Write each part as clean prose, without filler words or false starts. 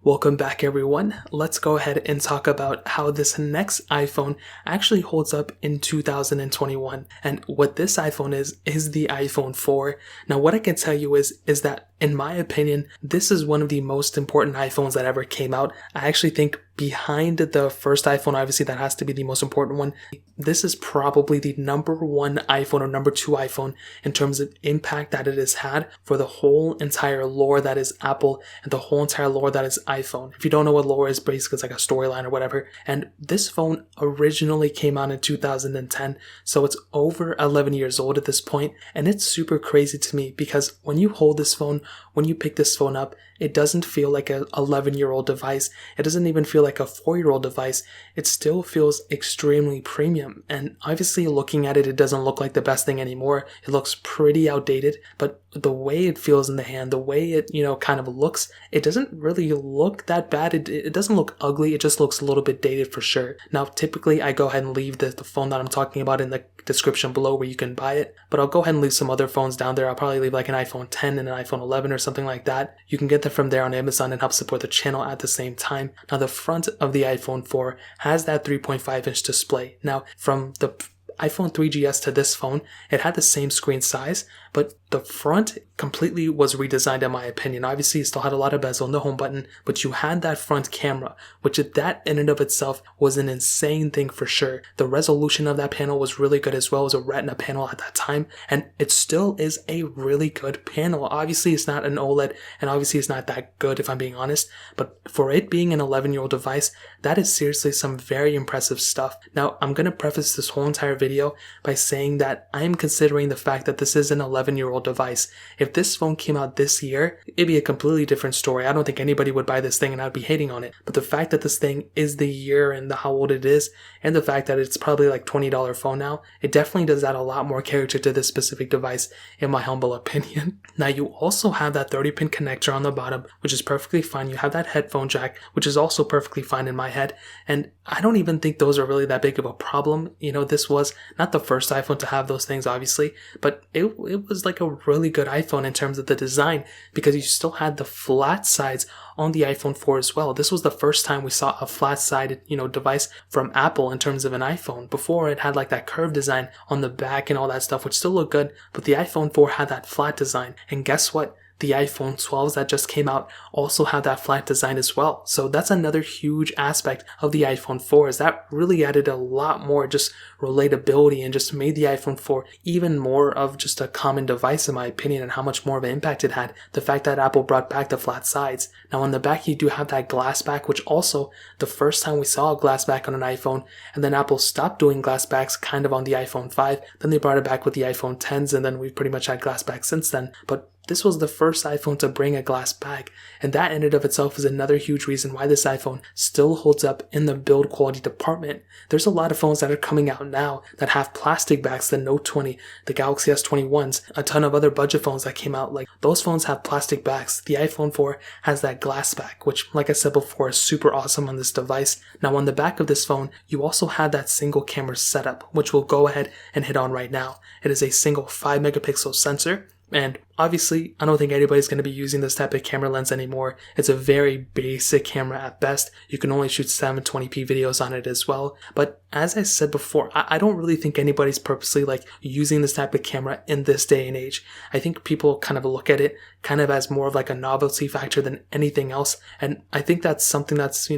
Welcome back everyone. Let's go ahead and talk about how this next iPhone actually holds up in 2021. And what this iPhone is the iPhone 4. Now what I can tell you is that in my opinion, this is one of the most important iPhones that ever came out. I actually think behind the first iPhone, obviously that has to be the most important one. This is probably the number one iPhone or number two iPhone in terms of impact that it has had for the whole entire lore that is Apple and the whole entire lore that is iPhone. If you don't know what lore is, basically it's like a storyline or whatever. And this phone originally came out in 2010, so it's over 11 years old at this point. And it's super crazy to me because when you hold this phone, when you pick this phone up, it doesn't feel like an 11-year-old device. It doesn't even feel like a 4-year-old device. It still feels extremely premium. And obviously looking at it, it doesn't look like the best thing anymore. It looks pretty outdated, but the way it feels in the hand, the way it, kind of looks, it doesn't really look that bad. It doesn't look ugly. It just looks a little bit dated for sure. Now, typically I go ahead and leave the phone that I'm talking about in the description below where you can buy it, but I'll go ahead and leave some other phones down there. I'll probably leave like an iPhone 10 and an iPhone 11 or something like that. You can get them from there on Amazon and help support the channel at the same time. Now, the front of the iPhone 4 has that 3.5-inch display. Now, from the iPhone 3GS to this phone, it had the same screen size, but the front completely was redesigned in my opinion. Obviously, it still had a lot of bezel and the home button, but you had that front camera, which that in and of itself was an insane thing for sure. The resolution of that panel was really good as well. It was a Retina panel at that time, and it still is a really good panel. Obviously, it's not an OLED, and obviously it's not that good if I'm being honest, but for it being an 11-year-old device, that is seriously some very impressive stuff. Now, I'm going to preface this whole entire video by saying that I am considering the fact that this is an 11-year-old device. If this phone came out this year, it'd be a completely different story. I don't think anybody would buy this thing and I'd be hating on it. But the fact that this thing is the year and how old it is, and the fact that it's probably like $20 phone now, it definitely does add a lot more character to this specific device in my humble opinion. Now, you also have that 30-pin connector on the bottom, which is perfectly fine. You have that headphone jack, which is also perfectly fine in my head. And I don't even think those are really that big of a problem. This was not the first iPhone to have those things, obviously, but it was like a really good iPhone in terms of the design because you still had the flat sides on the iPhone 4 as well. This was the first time we saw a flat-sided, device from Apple in terms of an iPhone. Before, it had like that curved design on the back and all that stuff, which still looked good, but the iPhone 4 had that flat design. And guess what? The iPhone 12s that just came out also have that flat design as well. So that's another huge aspect of the iPhone 4 is that really added a lot more just relatability and just made the iPhone 4 even more of just a common device in my opinion, and how much more of an impact it had. The fact that Apple brought back the flat sides. Now on the back you do have that glass back, which also the first time we saw a glass back on an iPhone, and then Apple stopped doing glass backs kind of on the iPhone 5. Then they brought it back with the iPhone 10s, and then we've pretty much had glass back since then. But this was the first iPhone to bring a glass back, and that in and of itself is another huge reason why this iPhone still holds up in the build quality department. There's a lot of phones that are coming out now that have plastic backs, the Note 20, the Galaxy S21s, a ton of other budget phones that came out, like those phones have plastic backs. The iPhone 4 has that glass back, which like I said before is super awesome on this device. Now on the back of this phone, you also have that single camera setup, which we'll go ahead and hit on right now. It is a single 5-megapixel sensor. And obviously, I don't think anybody's going to be using this type of camera lens anymore. It's a very basic camera at best. You can only shoot 720p videos on it as well. But as I said before, I don't really think anybody's purposely using this type of camera in this day and age. I think people kind of look at it kind of as more of like a novelty factor than anything else. And I think that's something that's,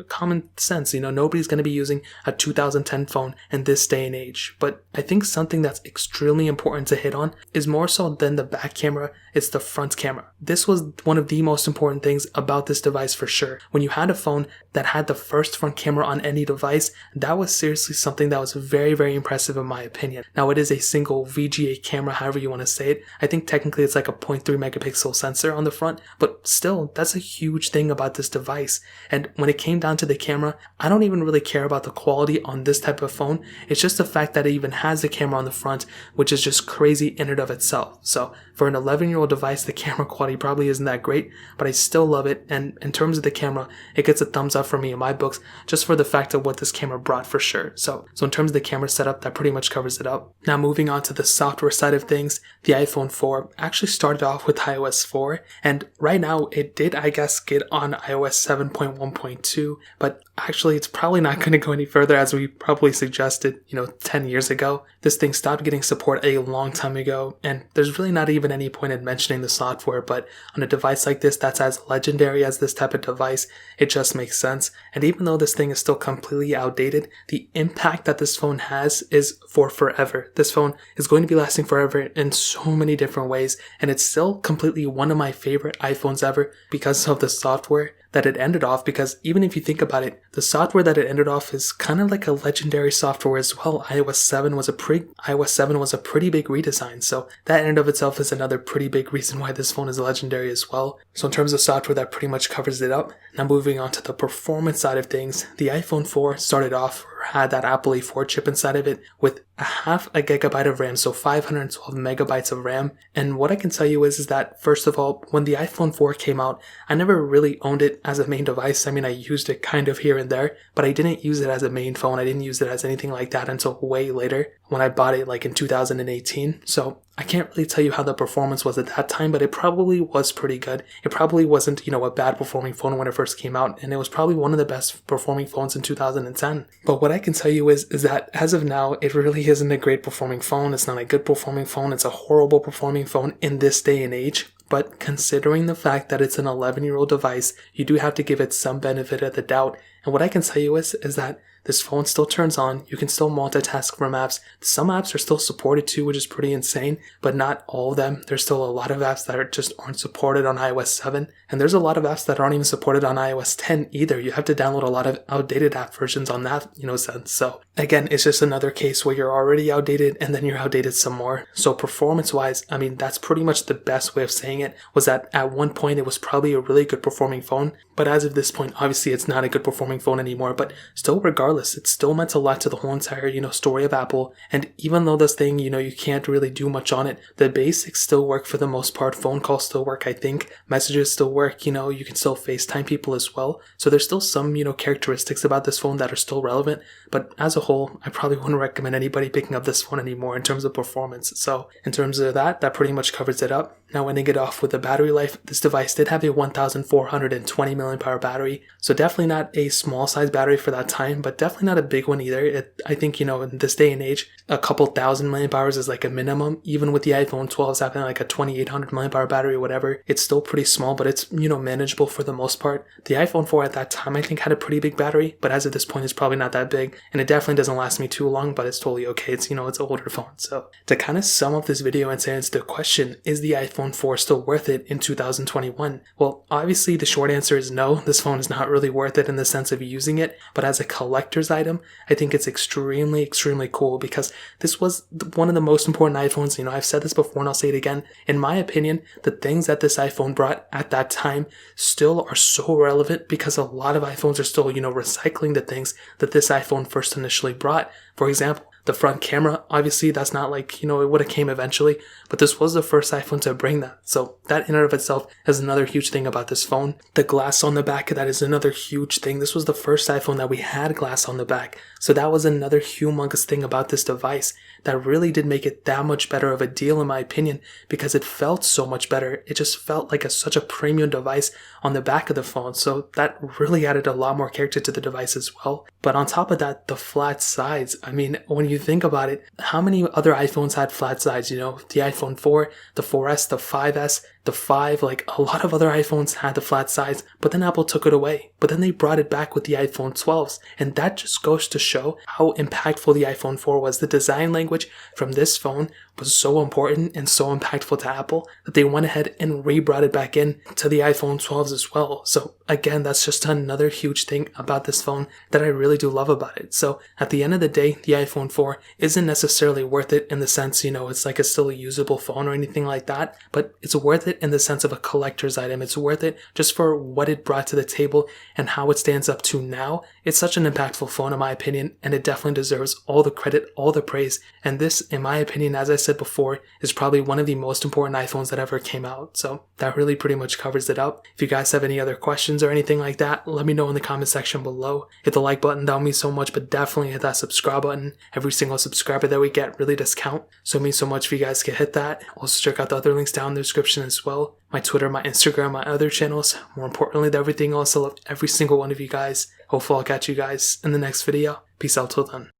common sense. Nobody's going to be using a 2010 phone in this day and age. But I think something that's extremely important to hit on is more so than the back camera, it's the front camera. This was one of the most important things about this device for sure. When you had a phone that had the first front camera on any device, that was seriously something that was very, very impressive in my opinion. Now it is a single VGA camera, however you want to say it. I think technically it's like a 0.3 megapixel sensor on the front, but still, that's a huge thing about this device. And when it came down to the camera, I don't even really care about the quality on this type of phone. It's just the fact that it even has the camera on the front, which is just crazy in and of itself. So for an an 11-year-old device, the camera quality probably isn't that great, but I still love it. And in terms of the camera, it gets a thumbs up for me in my books, just for the fact of what this camera brought for sure. So in terms of the camera setup, that pretty much covers it up. Now moving on to the software side of things, the iPhone 4 actually started off with iOS 4, and right now it did, I guess, get on iOS 7.1.2, but actually it's probably not going to go any further, as we probably suggested, 10 years ago. This thing stopped getting support a long time ago, and there's really not even any point in mentioning the software, but on a device like this that's as legendary as this type of device, it just makes sense. And even though this thing is still completely outdated, the impact that this phone has is for forever. This phone is going to be lasting forever in so many different ways, and it's still completely one of my favorite iPhones ever because of the software that it ended off. Because even if you think about it, the software that it ended off is kind of like a legendary software as well. iOS 7 was a pretty big redesign, so that in and of itself is another pretty big reason why this phone is legendary as well. So in terms of software, that pretty much covers it up. Now moving on to the performance side of things, the iPhone 4 started off, had that Apple A4 chip inside of it with a half a gigabyte of RAM, so 512 megabytes of RAM. And what I can tell you is that, first of all, when the iPhone 4 came out, I never really owned it as a main device. I mean, I used it kind of here and there, but I didn't use it as a main phone. I didn't use it as anything like that until way later when I bought it, like in 2018. So I can't really tell you how the performance was at that time, but it probably was pretty good. It probably wasn't, a bad performing phone when it first came out, and it was probably one of the best performing phones in 2010. But what I can tell you is that as of now, it really isn't a great performing phone. It's not a good performing phone. It's a horrible performing phone in this day and age. But considering the fact that it's an 11-year-old device, you do have to give it some benefit of the doubt. And what I can tell you is that this phone still turns on. You can still multitask from apps. Some apps are still supported too, which is pretty insane, but not all of them. There's still a lot of apps that just aren't supported on iOS 7. And there's a lot of apps that aren't even supported on iOS 10 either. You have to download a lot of outdated app versions on that, sense. So again, it's just another case where you're already outdated and then you're outdated some more. So performance wise, I mean, that's pretty much the best way of saying it, was that at one point it was probably a really good performing phone. But as of this point, obviously it's not a good performing phone anymore, but still regardless, it still meant a lot to the whole entire, story of Apple. And even though this thing, you can't really do much on it, the basics still work for the most part. Phone calls still work, I think. Messages still work, you can still FaceTime people as well. So there's still some, characteristics about this phone that are still relevant. But as a whole, I probably wouldn't recommend anybody picking up this phone anymore in terms of performance. So in terms of that pretty much covers it up. Now ending it off with the battery life, this device did have a 1420 mAh battery. So definitely not a small size battery for that time, but definitely not a big one either. I think, in this day and age, a couple thousand mAh is like a minimum. Even with the iPhone 12s having like a 2800 mAh battery or whatever, it's still pretty small, but it's, manageable for the most part. The iPhone 4 at that time, I think, had a pretty big battery, but as of this point, it's probably not that big. And it definitely doesn't last me too long, but it's totally okay. It's, it's an older phone. So to kind of sum up this video and answer the question, is the iPhone 4 still worth it in 2021? Well, obviously the short answer is no. This phone is not really worth it in the sense of using it, but as a collector's item, I think it's extremely, extremely cool because this was one of the most important iPhones. I've said this before and I'll say it again. In my opinion, the things that this iPhone brought at that time still are so relevant because a lot of iPhones are still, recycling the things that this iPhone first initially brought. For example, the front camera, obviously that's not like, it would have came eventually, but this was the first iPhone to bring that. So that in and of itself is another huge thing about this phone. The glass on the back of that is another huge thing. This was the first iPhone that we had glass on the back. So that was another humongous thing about this device that really did make it that much better of a deal in my opinion, because it felt so much better. It just felt like such a premium device on the back of the phone. So that really added a lot more character to the device as well. But on top of that, the flat sides. I mean, when you think about it, how many other iPhones had flat sides? The iPhone 4, the 4S, the 5S, the 5, like a lot of other iPhones had the flat sides, but then Apple took it away. But then they brought it back with the iPhone 12s. And that just goes to show how impactful the iPhone 4 was. The design language from this phone was so important and so impactful to Apple that they went ahead and re-brought it back in to the iPhone 12s as well. So again, that's just another huge thing about this phone that I really do love about it. So at the end of the day, the iPhone 4 isn't necessarily worth it in the sense, it's like it's still a usable phone or anything like that, but it's worth it in the sense of a collector's item. It's worth it just for what it brought to the table and how it stands up to now. It's such an impactful phone in my opinion, and it definitely deserves all the credit, all the praise. And this, in my opinion, as I said said before, is probably one of the most important iPhones that ever came out. So that really pretty much covers it up. If you guys have any other questions or anything like that, let me know in the comment section below. Hit the like button, that would mean so much, but definitely hit that subscribe button. Every single subscriber that we get really does count. So it means so much if you guys can hit that. Also check out the other links down in the description as well. My Twitter, my Instagram, my other channels. More importantly than everything else, I love every single one of you guys. Hopefully I'll catch you guys in the next video. Peace out till then.